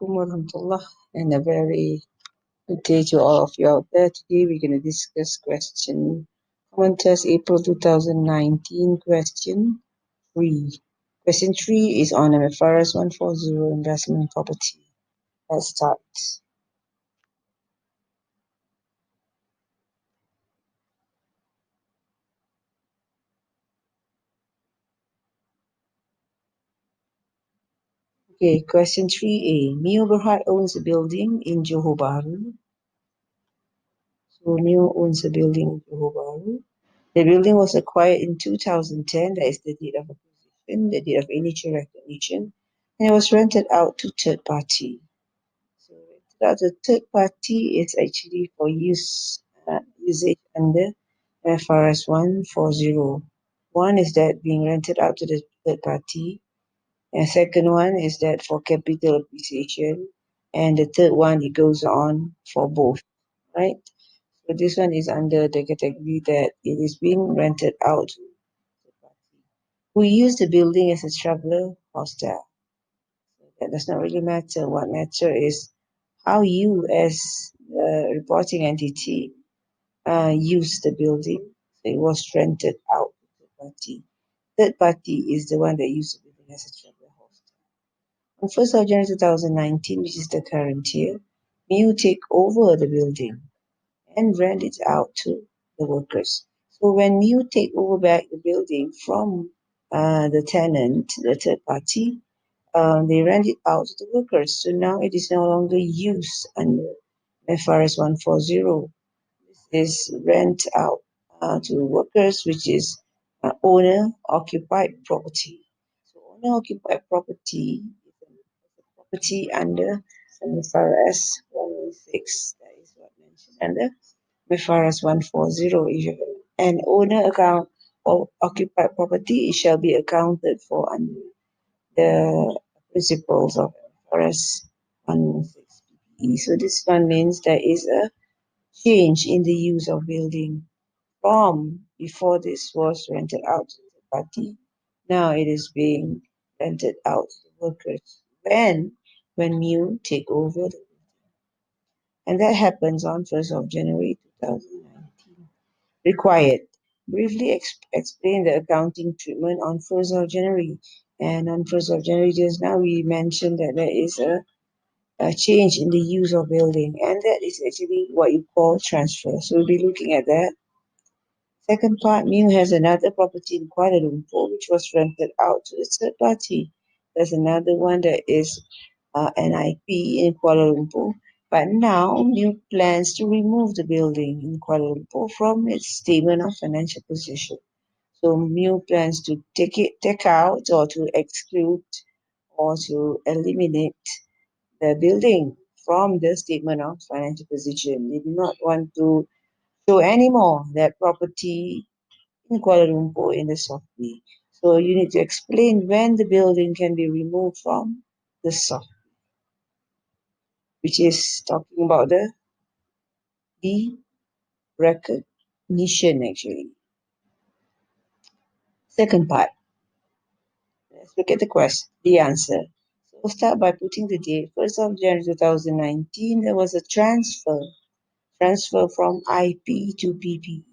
alaikum warahmatullah, and a very good day to all of you out there. Today we're going to discuss question common test April 2019 question 3. Question 3 is on FAR140 investment property. Let's start. Okay, question 3A. Mio Berhad owns a building in Johor Bahru. So Mio owns a building in Johor Bahru. The building was acquired in 2010. That is the date of acquisition, the date of initial recognition, and it was rented out to third party. So rented out to third party is actually for usage under FAR140. One is that being rented out to the third party, and second one is that for capital appreciation, and the third one it goes on for both, right? So this one is under the category that it is being rented out to third party. We use the building as a traveller hostel. So that does not really matter. What matters is how you as the reporting entity use the building. So it was rented out to third party. Third party is the one that used the building as a traveller hostel. On 1st of January 2019, which is the current year, you take over the building and rent it out to the workers. So when you take over back the building from the tenant, the third party, they rent it out to the workers. So now it is no longer used under FAR140. This is rent out to workers, which is owner-occupied property. So owner-occupied property is a property under FAR116. That is what mentioned under FAR140. If you have an owner account or occupied property, it shall be accounted for under the principles of FAR116. So this one means there is a change in the use of building from before this was rented out to the party. Now it is being rented out to the workers when you take over the and that happens on 1st of January 2019. Required. Briefly explain the accounting treatment on 1st of January. And on 1st of January, just now we mentioned that there is a change in the use of building, and that is actually what you call transfer. So we'll be looking at that. Second part, Mew has another property in Kuala Lumpur, which was rented out to a third party. There's another one that is NIP in Kuala Lumpur. But now Mew plans to remove the building in Kuala Lumpur from its statement of financial position. So Mew plans to take out or to exclude or to eliminate the building from the statement of financial position. They do not want to show anymore that property in Kuala Lumpur in the software. So you need to explain when the building can be removed from the software, which is talking about the derecognition actually. Second part, let's look at the answer. So we'll start by putting the date. 1st of January 2019, there was a transfer from IP to PP.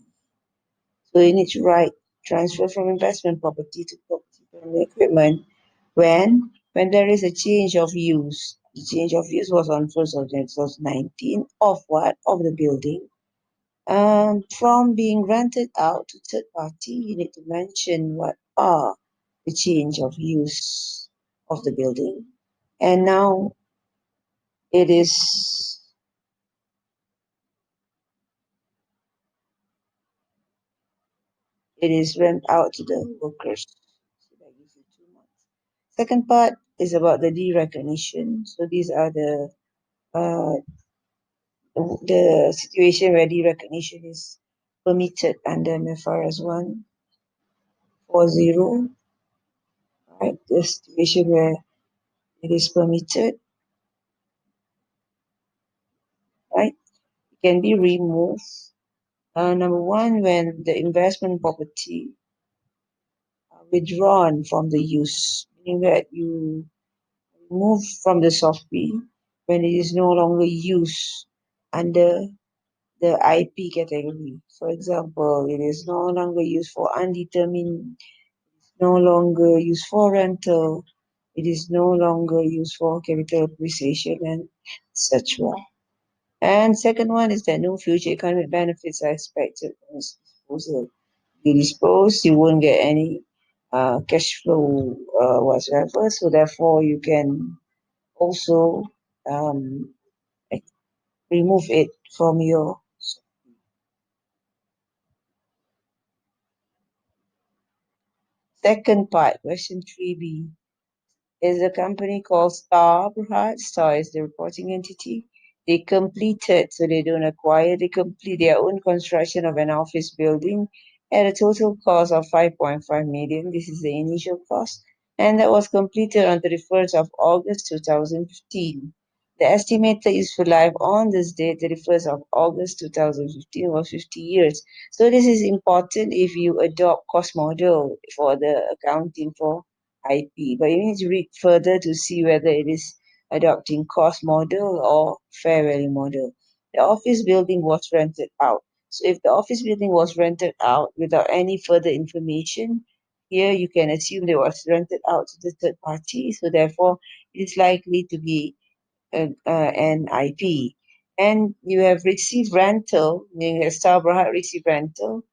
So you need to write transfer from investment property to property from equipment when there is a change of use. The change of use was on 1st of January 2019 of what? Of the building. From being rented out to third party, you need to mention what are the change of use of the building. And now it is rent out to the workers. So that gives you 2 months. Second part is about the derecognition. So these are the situation where derecognition is permitted under FAR140, right? The situation where it is permitted, right? It can be removed. Number one, when the investment property are withdrawn from the use, meaning that you remove from the software when it is no longer used under the IP category. For example, it is no longer used for undetermined, no longer used for rental, it is no longer used for capital appreciation and such more. And second one is that no future economic benefits are expected from its disposal. You dispose, you won't get any cash flow whatsoever. So therefore, you can also um, remove it from your second part, question 3B. Is a company called Star, perhaps. Star is the reporting entity. They completed, so they don't acquire, they complete their own construction of an office building at a total cost of 5.5 million. This is the initial cost, and that was completed on the 31st of August 2015. The estimated useful life on this date, 31st of August 2015, was 50 years. So this is important if you adopt cost model for the accounting for IP, but you need to read further to see whether it is adopting cost model or fair value model. The office building was rented out. So if the office building was rented out without any further information, here you can assume it was rented out to the third party. So therefore, it is likely to be an IP. And you have received rental, meaning that Starbucks had received rental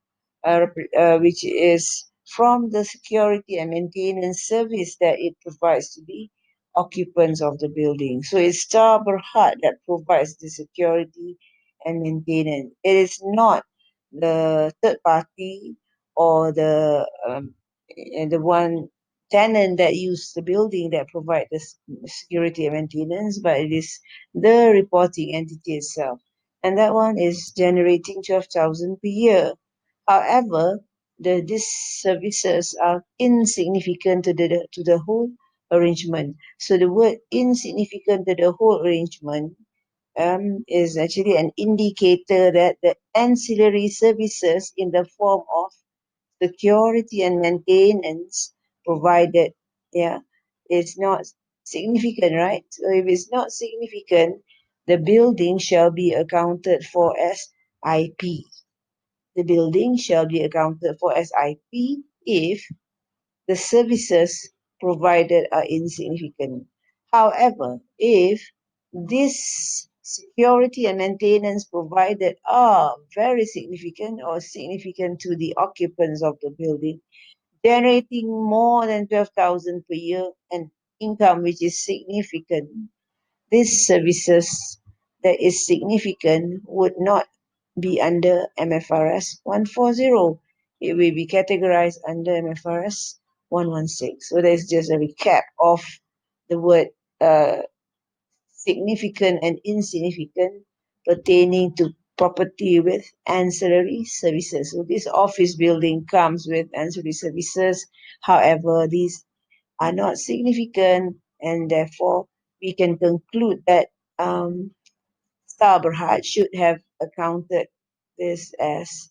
which is from the security and maintenance service that it provides to the occupants of the building. So it's Star Berhad that provides the security and maintenance. It is not the third party or the one tenant that use the building that provide the security and maintenance, but it is the reporting entity itself. And that one is generating 12,000 per year. However, these services are insignificant to the whole arrangement. So the word insignificant to the whole arrangement is actually an indicator that the ancillary services in the form of security and maintenance provided, yeah, it's not significant, right? So if it's not significant, the building shall be accounted for as IP. The building shall be accounted for as IP if the services provided are insignificant. However, if this security and maintenance provided are very significant or significant to the occupants of the building, generating more than 12,000 per year and income which is significant, these services that is significant would not be under MFRS 140. It will be categorized under MFRS 116. So there's just a recap of the word uh, significant and insignificant pertaining to property with ancillary services. So this office building comes with ancillary services. However, these are not significant, and therefore we can conclude that Starberhad should have accounted this as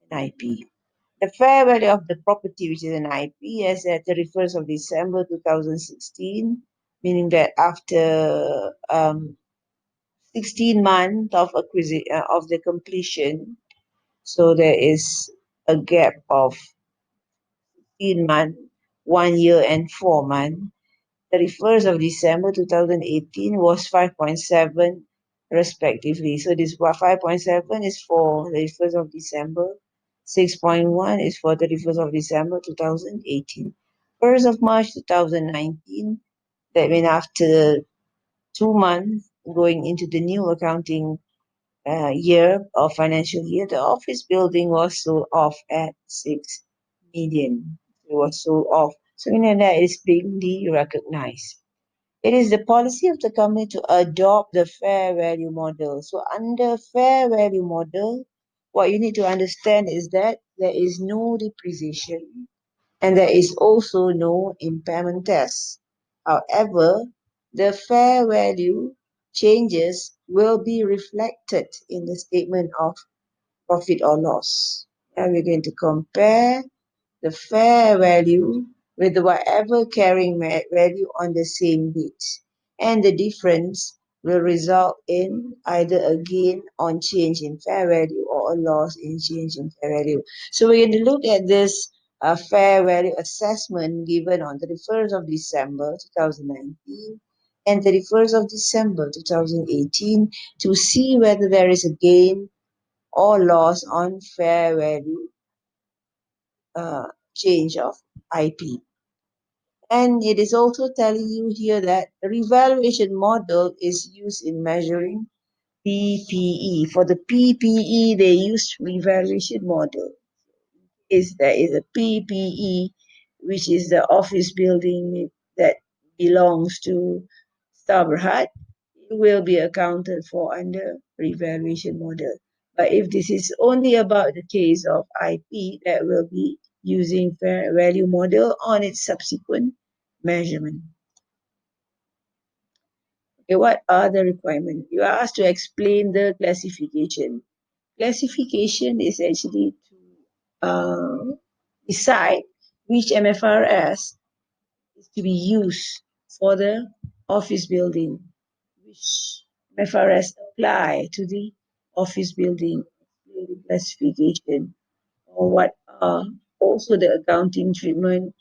an IP. The fair value of the property, which is an IP, as at 31st of December 2016, meaning that after 16 months of of the completion, so there is a gap of 16 months, 1 year and 4 months. 31st of December 2018 was 5.7 respectively. So this 5.7 is for 31st of December, 6.1 is for 31st of December 2018. 1st of March 2019, that means after 2 months going into the new accounting year or financial year, the office building was sold off at 6 million. It was sold off. So meaning that is being recognized. It is the policy of the company to adopt the fair value model. So under fair value model, what you need to understand is that there is no depreciation and there is also no impairment test. However, the fair value changes will be reflected in the statement of profit or loss. Now we're going to compare the fair value with whatever carrying value on the same date. And the difference will result in either a gain on change in fair value or a loss in change in fair value. So we're going to look at this fair value assessment given on 31st of December 2019 and 31st of December 2018 to see whether there is a gain or loss on fair value change of IP. And it is also telling you here that the revaluation model is used in measuring PPE. For the PPE, they use revaluation model. There is a PPE, which is the office building that belongs to Starberhad, it will be accounted for under revaluation model. But if this is only about the case of IP, that will be using fair value model on its subsequent measurement. Okay, what are the requirements? You are asked to explain the classification. Classification is actually to decide which MFRS is to be used for the office building, which MFRS apply to the office building classification, or what are also the accounting treatment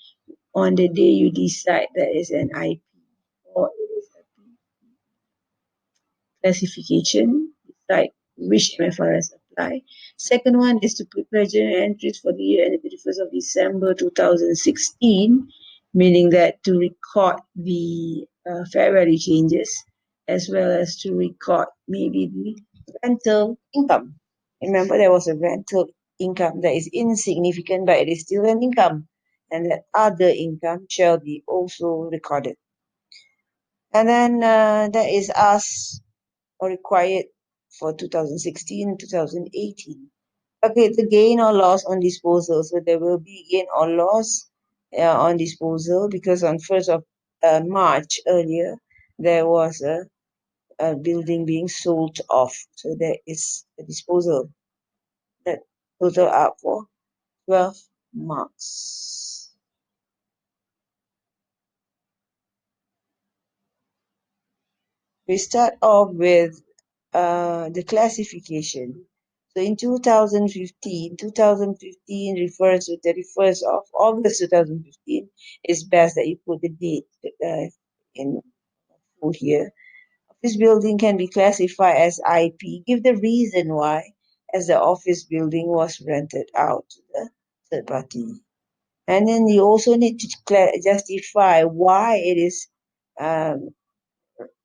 on the day you decide that is an IP or it is a classification, decide which MFRS apply. Second one is to prepare journal entries for the year ended 31st of December 2016, meaning that to record the fair value changes as well as to record maybe the rental income. Remember, there was a rental income that is insignificant, but it is still an income, and that other income shall be also recorded. And then that is asked or required for 2016, 2018. Okay, the gain or loss on disposal. So there will be gain or loss on disposal because on 1st of March earlier, there was a building being sold off. So there is a disposal that total up for 12 marks. We start off with the classification. So in 2015 refers to 31st of August 2015. It's best that you put the date in full here. Office building can be classified as IP. Give the reason why, as the office building was rented out to the third party. And then you also need to justify why it is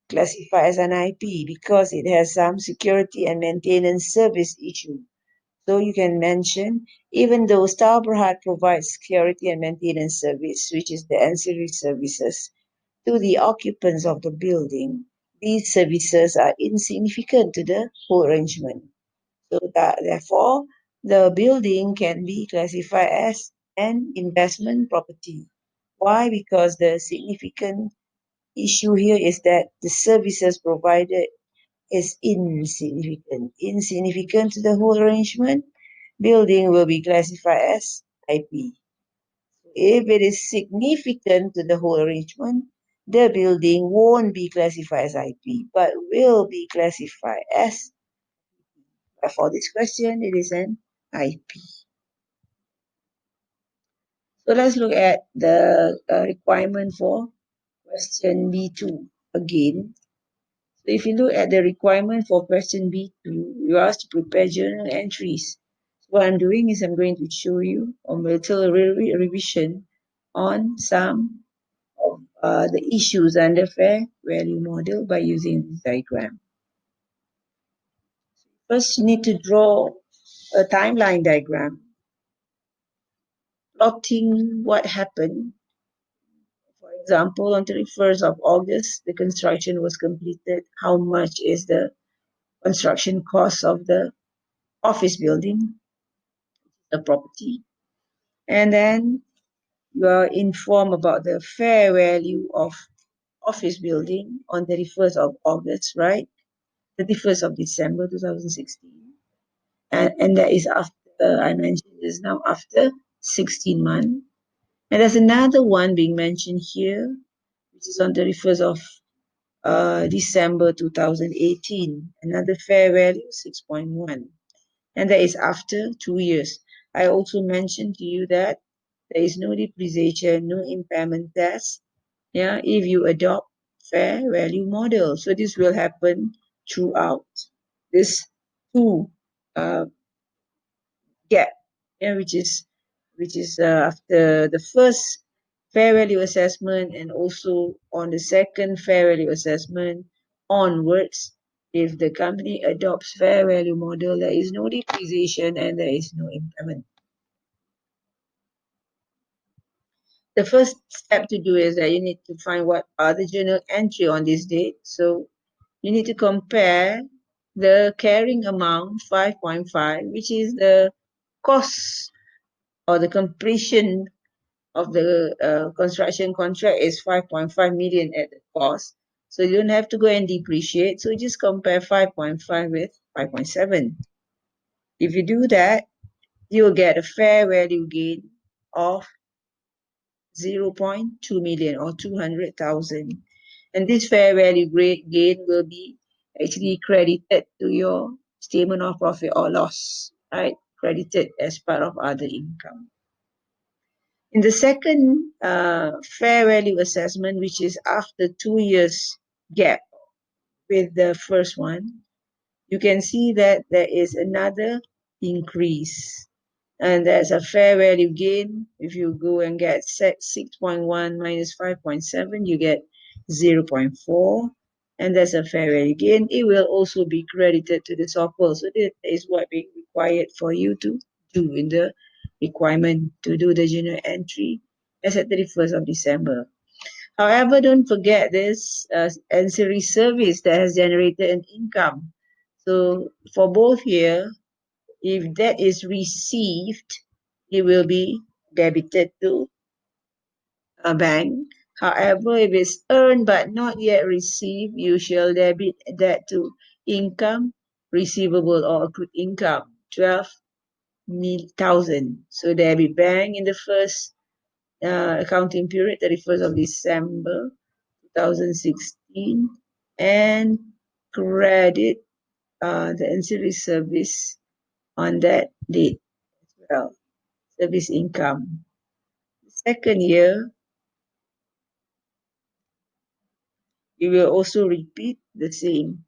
classified as an IP, because it has some security and maintenance service issue. So you can mention, even though Starberhad provides security and maintenance service, which is the ancillary services, to the occupants of the building, these services are insignificant to the whole arrangement. So that therefore, the building can be classified as an investment property. Why? Because the significant issue here is that the services provided is insignificant. Insignificant to the whole arrangement, building will be classified as IP. If it is significant to the whole arrangement, the building won't be classified as IP, but will be classified as, for this question, it is an IP. So let's look at the requirement for question B2 again. So if you look at the requirement for question B2, you are asked to prepare journal entries. So what I'm doing is I'm going to show you a little revision on some of the issues under fair value model by using this diagram. First, you need to draw a timeline diagram plotting what happened. For example, on 31st of August, the construction was completed. How much is the construction cost of the office building, the property? And then you are informed about the fair value of office building on 31st of August, right? 31st of December 2016. And that is after, I mentioned this now, after 16 months. And there's another one being mentioned here, which is on 31st of December 2018. Another fair value 6.1. And that is after 2 years. I also mentioned to you that there is no depreciation, no impairment test, yeah, if you adopt fair value model. So this will happen throughout this two gap, yeah, which is after the first fair value assessment and also on the second fair value assessment onwards. If the company adopts fair value model, there is no depreciation and there is no impairment. The first step to do is that you need to find what are the journal entry on this date. So you need to compare the carrying amount 5.5, which is the cost or the completion of the construction contract is 5.5 million at the cost. So you don't have to go and depreciate. So just compare 5.5 with 5.7. If you do that, you'll get a fair value gain of 0.2 million or 200,000. And this fair value gain will be actually credited to your statement of profit or loss, right? Credited as part of other income. In the second fair value assessment, which is after 2 years gap with the first one, you can see that there is another increase. And there's a fair value gain. If you go and get 6.1 minus 5.7, you get 0.4. And there's a fair value gain. It will also be credited to the software. So this is what is required for you to do in the requirement to do the journal entry as at 31st of December. However, don't forget this ancillary service that has generated an income. So for both here, if that is received, it will be debited to a bank. However, if it's earned but not yet received, you shall debit that to income receivable or accrued income, 12,000. So debit bank in the first accounting period, 31st of December 2016, and credit the ancillary service on that date as well. Service income. The second year, you will also repeat the same,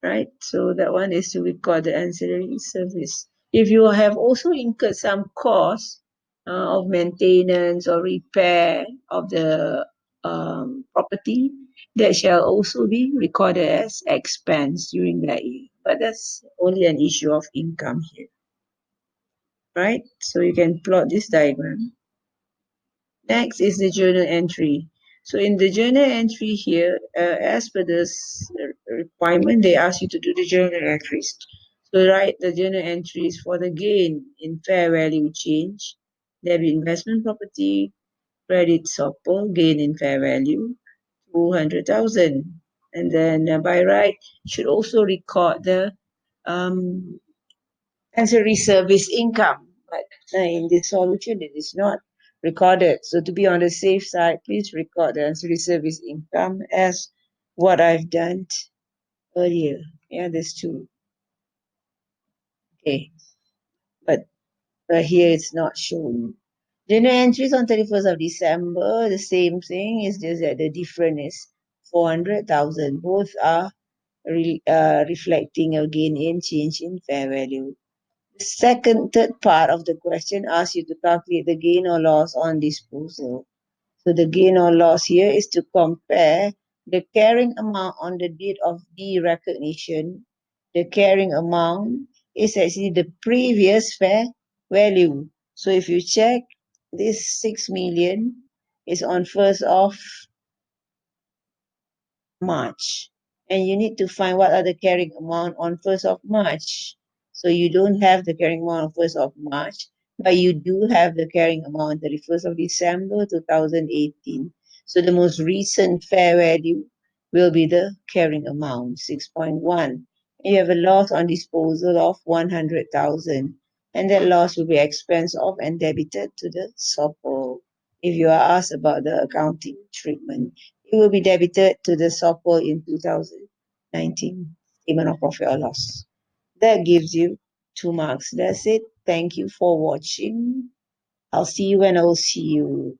right? So that one is to record the ancillary service. If you have also incurred some cost of maintenance or repair of the property, that shall also be recorded as expense during that year. But that's only an issue of income here, right? So you can plot this diagram. Next is the journal entry. So in the journal entry here, as per this requirement, they ask you to do the journal entries. So write the journal entries for the gain in fair value change, debit investment property, credit SOPL, gain in fair value, 200,000. And then by right, should also record the ancillary service income. But in this solution, it is not recorded. So to be on the safe side, please record the ancillary service income as what I've done earlier. Yeah, there's two. Okay, but here it's not shown. Journal entries on 31st of December, the same thing, is just that the difference is 400,000. Both are reflecting a gain in change in fair value. The third part of the question asks you to calculate the gain or loss on disposal. So the gain or loss here is to compare the carrying amount on the date of derecognition. The carrying amount is actually the previous fair value. So if you check, this 6 million is on 1st of March. And you need to find what are the carrying amount on 1st of March. So you don't have the carrying amount on 1st of March, but you do have the carrying amount 31st of December 2018. So the most recent fair value will be the carrying amount, 6.1. You have a loss on disposal of 100,000. And that loss will be expense of and debited to the SOPO. If you are asked about the accounting treatment, It will be debited to the software in 2019 statement of profit or loss. That gives you 2 marks. That's it. Thank you for watching. I'll see you when I'll see you.